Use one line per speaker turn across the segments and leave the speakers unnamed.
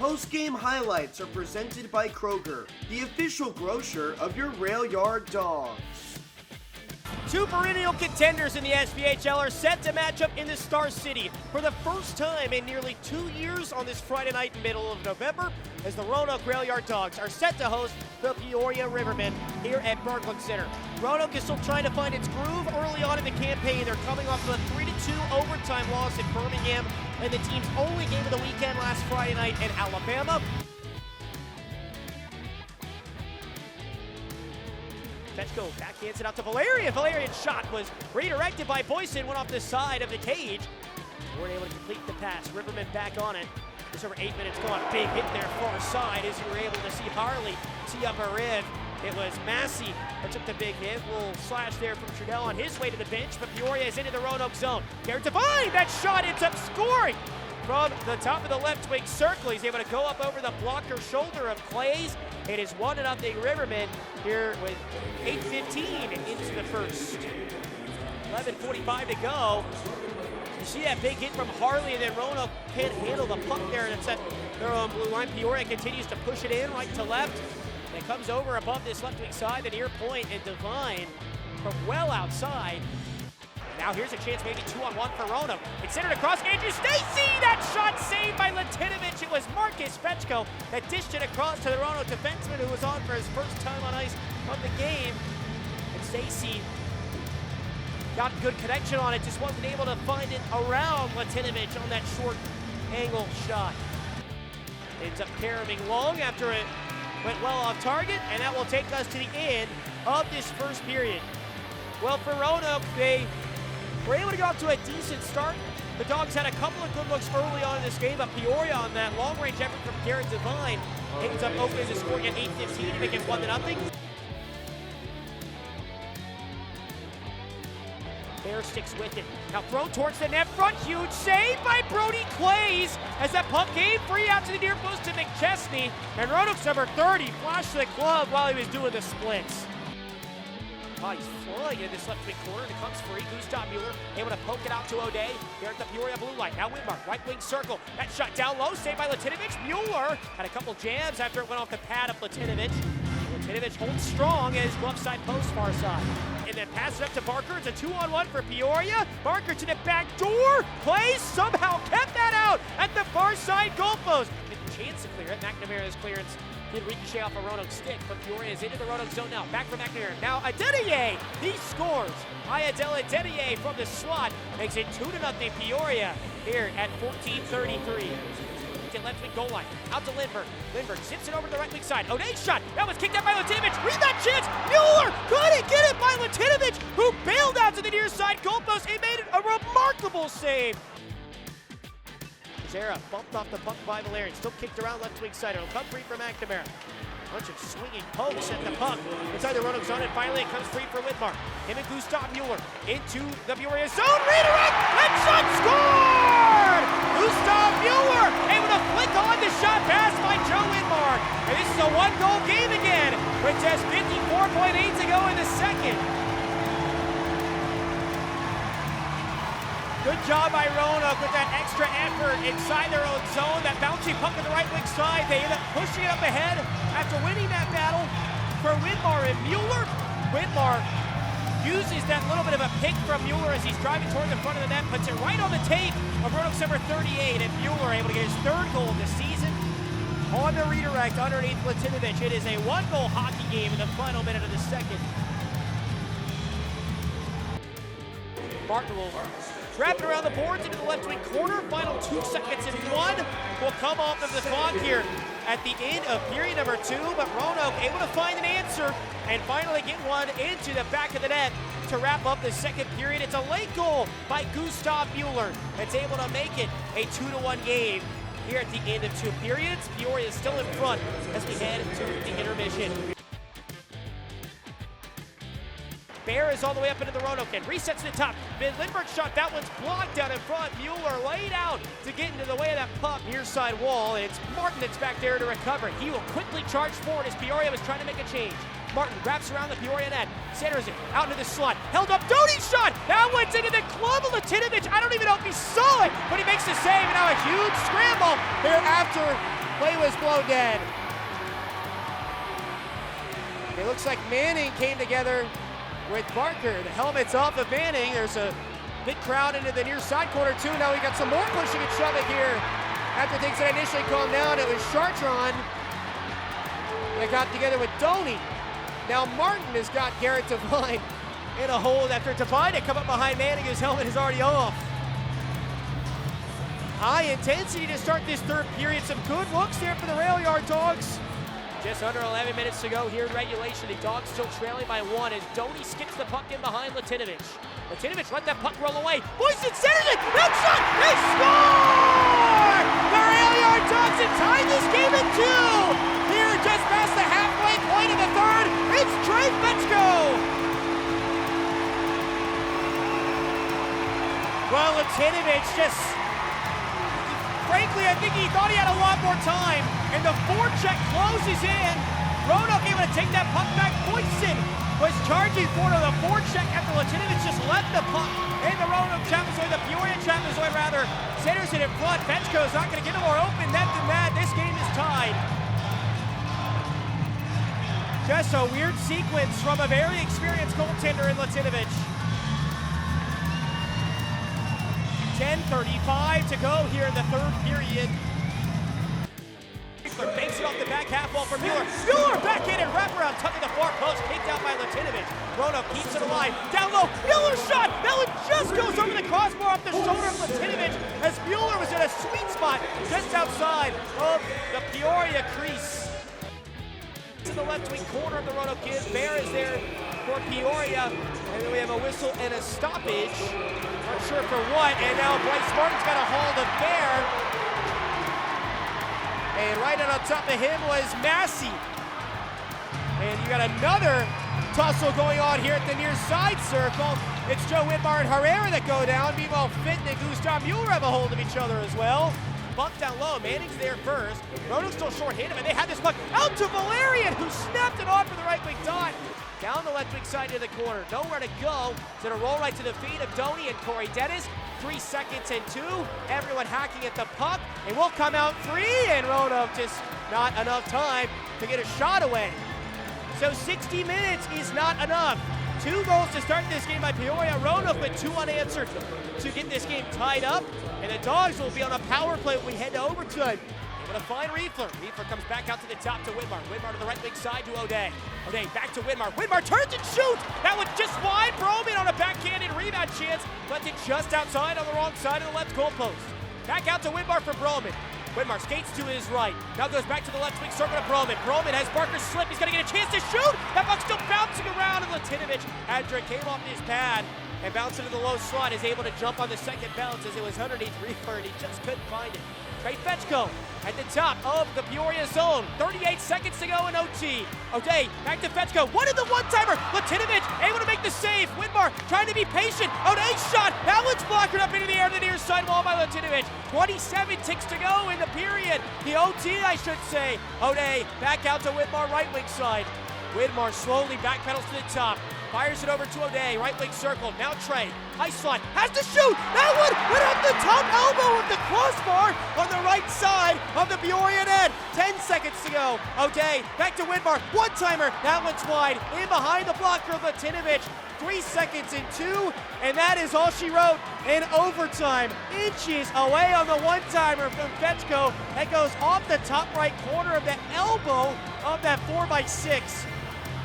Postgame highlights are presented by Kroger, the official grocer of your Rail Yard Dawgs.
Two perennial contenders in the SPHL are set to match up in the Star City for the first time in nearly 2 years on this Friday night in the middle of November, as the Roanoke Rail Yard Dawgs are set to host the Peoria Rivermen here at Berglund Center. Roanoke is still trying to find its groove early on in the campaign. They're coming off of a 3-2 overtime loss at Birmingham and the team's only game of the weekend last Friday night in Alabama. Petchko backhands it out to Valerian. Valerian's shot was redirected by Boyson, went off the side of the cage. Weren't able to complete the pass. Riverman back on it. Just over 8 minutes gone. Big hit there far side as you were able to see Harley tee up a rib. It was Massey that took the big hit. Little slash there from Trudell on his way to the bench, but Peoria is into the Roanoke zone. Garrett Devine, that shot ends up scoring from the top of the left wing circle. He's able to go up over the blocker shoulder of Clays. It is 1-0 Rivermen here with 8:15 into the first. 11:45 to go. You see that big hit from Harley, and then Roanoke can't handle the puck there, and it's at their own blue line. Peoria continues to push it in right to left. It comes over above this left wing side, the near point, and Devine from well outside. Now here's a chance, maybe 2-on-1 for Roanoke. It's centered across Andrew Stacy. That shot saved by Latinovich. It was Marcus Petchko that dished it across to the Roanoke defenseman, who was on for his first time on ice of the game. And Stacy got good connection on it, just wasn't able to find it around Latinovich on that short angle shot. Ends up carrying long after it went well off target, and that will take us to the end of this first period. Well, for Roanoke, they were able to get off to a decent start. The Dogs had a couple of good looks early on in this game, but Peoria on that long-range effort from Garrett Devine ends up opening the scoring at 8:15 to make it 1-0. Bear sticks with it. Now thrown towards the net front. Huge save by Brody Clays as that puck came free out to the near post to McChesney. And Roanoke's number 30 flashed the glove while he was doing the splits. Oh, he's flying in this left wing corner. It comes free. Gustav Mueller able to poke it out to O'Day. Here at the Peoria blue line. Now Widmark, right wing circle. That shot down low, saved by Latinovich. Mueller had a couple jams after it went off the pad of Latinovich. Latinovich holds strong as left side post, far side. And then passes up to Barker. It's a 2-on-1 for Peoria. Barker to the back door. Clays somehow kept that out at the far side goalpost. Chance to clear it. McNamara's clearance did ricochet off a Roanoke stick, but Peoria is into the Roanoke zone now. Back from McNamara. Now Adenier, he scores. Ayadele Adenier from the slot makes it 2-0 Peoria here at 14:33. Left wing goal line. Out to Lindbergh. Lindbergh zips it over to the right wing side. O'Day's shot. That was kicked out by Latinovich. Read that chance. Mueller couldn't get it by Latinovich, who bailed out to the near side goalpost. He made it a remarkable save. Zara bumped off the puck by Valerian. Still kicked around left wing side. It'll come free for McNamara. Bunch of swinging pokes at the puck inside the Roanoke zone, and finally it comes free for Widmark. Him and Gustav Mueller into the Peoria zone. Redirect! That shot scored! Gustav Mueller able to flick on the shot pass by Joe Widmark. And this is a one-goal game again with just 54.8 to go in the second. Good job by Roanoke with that extra effort inside their own zone. That bouncy puck on the right wing side. They end up pushing it up ahead after winning that battle for Widmar and Mueller. Widmar uses that little bit of a pick from Mueller as he's driving toward the front of the net, puts it right on the tape of Roanoke's number 38, and Mueller able to get his third goal of the season on the redirect underneath Latinovich. It is a one-goal hockey game in the final minute of the second. Martin will wrap it around the boards into the left wing corner. Final 2 seconds and 1 will come off of the clock here at the end of period number 2. But Roanoke able to find an answer and finally get one into the back of the net to wrap up the second period. It's a late goal by Gustav Mueller that's able to make it a 2-1 game here at the end of 2 periods. Peoria is still in front as we head to the intermission. Bear is all the way up into the Roanoke end. Resets to the top. Lindbergh shot. That one's blocked down in front. Mueller laid out to get into the way of that puck near side wall. And it's Martin that's back there to recover. He will quickly charge forward as Peoria was trying to make a change. Martin wraps around the Peoria net. Centers it out into the slot. Held up. Doty's shot. That one's into the glove of Latinovich. I don't even know if he saw it, but he makes the save. And now a huge scramble here after Play was blown dead. It looks like Manning came together with Barker. The helmet's off of Manning. There's a big crowd into the near side corner too. Now we got some more pushing and shoving here. After things had initially calmed down, it was Chartron that got together with Doney. Now Martin has got Garrett Devine in a hold after Devine had come up behind Manning. His helmet is already off. High intensity to start this third period. Some good looks there for the Rail Yard Dawgs. Just under 11 minutes to go here in regulation. The Dogs still trailing by 1 as Doney skips the puck in behind Latinovich. Latinovich let that puck roll away. Boyson centers it! That shot! They score! The Rail Yard Dawgs have tied this game at 2! Here just past the halfway point of the third, it's Trey Fetchko! Well, Latinovich just... Frankly, I think he thought he had a lot more time, and the forecheck closes in. Roanoke able to take that puck back. Boyson was charging for the forecheck after Latinovich just left the puck in the Roanoke Trapezoid, the Peoria Trapezoid rather, centers it in front. Fetchko's not going to get a more open net than that. This game is tied. Just a weird sequence from a very experienced goaltender in Latinovich. 10:35 to go here in the third period. Riefler banks it off the back half wall for Mueller. Mueller backhanded wraparound, tucking the far post, kicked out by Latinovich. Roanoke keeps it alive. Down low, Mueller shot! That one just goes over the crossbar off the shoulder of Latinovich as Mueller was in a sweet spot just outside of the Peoria crease. To the left wing corner of the Roanoke kids. Bear is there for Peoria. And then we have a whistle and a stoppage. Not sure for what. And now Bryce Martin's got a hold of Bear. And right on top of him was Massey. And you got another tussle going on here at the near side circle. It's Joe Whitmar and Herrera that go down. Meanwhile, Fitton and Gustav Mueller have a hold of each other as well. Buck down low, Manning's there first. Roanoke's still short-handed, and they have this puck out to Valerian, who snapped it off for the right wing dot. Down the left wing side to the corner, nowhere to go. It's gonna roll right to the feet of Doney and Corey Dennis. 3 seconds and 2. Everyone hacking at the puck, and we'll come out free, and Roanoke just not enough time to get a shot away. So 60 minutes is not enough. 2 goals to start this game by Peoria. Roanoke with 2 unanswered to get this game tied up. And the Dogs will be on a power play when we head to overtime. Able to find Riefler. Riefler comes back out to the top to Whitmar. Whitmar to the right wing side to O'Day. O'Day back to Whitmar. Whitmar turns and shoots. That one just wide. Broman on a backhanded rebound chance. Left it just outside on the wrong side of the left goalpost. Back out to Whitmar for Broman. Whitmar skates to his right. Now goes back to the left wing circle to Broman. Broman has Barker slip. He's going to get a chance to shoot. That puck's still bouncing around. And Latinovich, after it came off his pad and bounced into the low slot, is able to jump on the second bounce as it was underneath Riefler, and he just couldn't find it. Trey Fetchko at the top of the Peoria zone. 38 seconds to go in OT. O'Day back to Fetchko. What is the one-timer? Latinovich able to make the save. Whitmar trying to be patient. O'Day shot. That one's blocked up into the air to the near side wall by Latinovich. 27 ticks to go in the period. The OT, I should say. O'Day back out to Whitmar, right wing side. Whitmar slowly backpedals to the top. Fires it over to O'Day, right wing circle. Now Trey, high slot, has to shoot. That one went off the top elbow of the crossbar on the right side of the Peoria net. 10 seconds to go. O'Day back to Whitmar, one-timer. That one's wide, in behind the blocker of Latinovich. 3 seconds and 2, and that is all she wrote in overtime. Inches away on the one-timer from Fetchko. That goes off the top right corner of the elbow of that 4x6.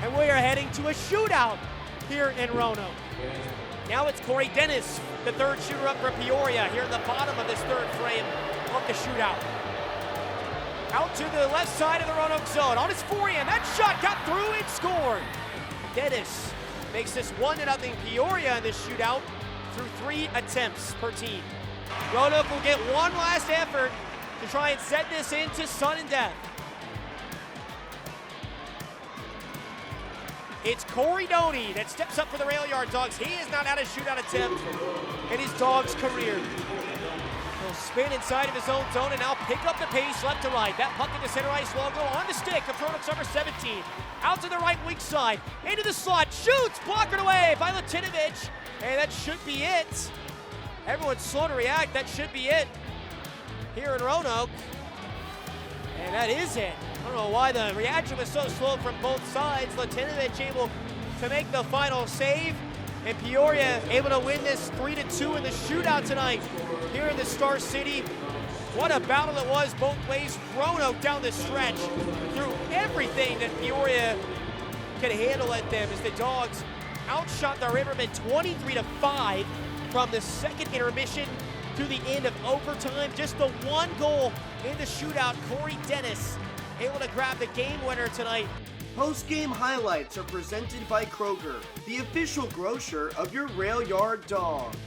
And we are heading to a shootout here in Roanoke. Now it's Corey Dennis, the third shooter up for Peoria, here in the bottom of this third frame of the shootout. Out to the left side of the Roanoke zone. On his forehand, that shot got through and scored. Dennis makes this 1-0 Peoria in this shootout through 3 attempts per team. Roanoke will get one last effort to try and set this into sudden death. It's Corey Doney that steps up for the Rail Yard Dawgs. He has not had a shootout attempt in his Dogs' career. He'll spin inside of his own zone and now pick up the pace left to right. That puck in the center ice logo on the stick of Roanoke's number 17. Out to the right wing side, into the slot, shoots, blocked away by Latinovich. And that should be it. Everyone's slow to react. That should be it here in Roanoke. And That is it. I don't know why the reaction was so slow from both sides. Latinovic able to make the final save, and Peoria able to win this 3-2 in the shootout tonight here in the Star City. What a battle it was both ways. Roanoke down the stretch threw everything that Peoria could handle at them as the Dogs outshot the Rivermen 23-5 from the second intermission to the end of overtime. Just the one goal in the shootout. Corey Dennis able to grab the game winner tonight.
Post-game highlights are presented by Kroger, the official grocer of your Rail Yard Dawgs.